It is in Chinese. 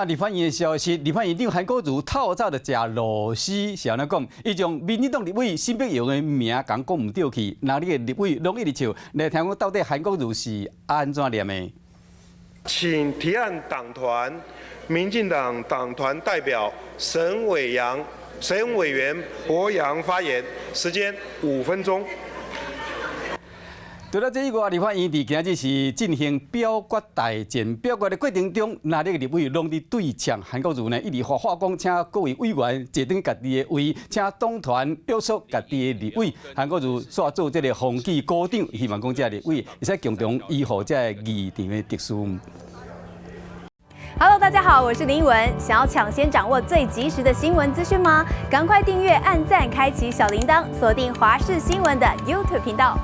立法院的消息，立法院长韩国瑜透早就食螺丝，是安怎讲？伊将民进党立委沈碧瑶的名讲唔对去，那你的立委拢一直笑，来听讲到底韩国瑜是安怎念的？请提案党团民进党党团代表沈委员博洋发言，时间5分钟。除了这以外，立法院伫今日是进行表决大战。表决的过程中，那啲立委拢伫对呛韩国瑜呢，一直发讲，请各位委员坐等家己的位，请党团约束家己的立委。韩国瑜煞做这个风纪股长，希望讲这立委会使共同依护这议场的特殊。Hello， 大家好，我是林文。想要抢先掌握最及时的新闻资讯吗？赶快订阅、按赞、开启小铃铛，锁定华视新闻的 YouTube 频道。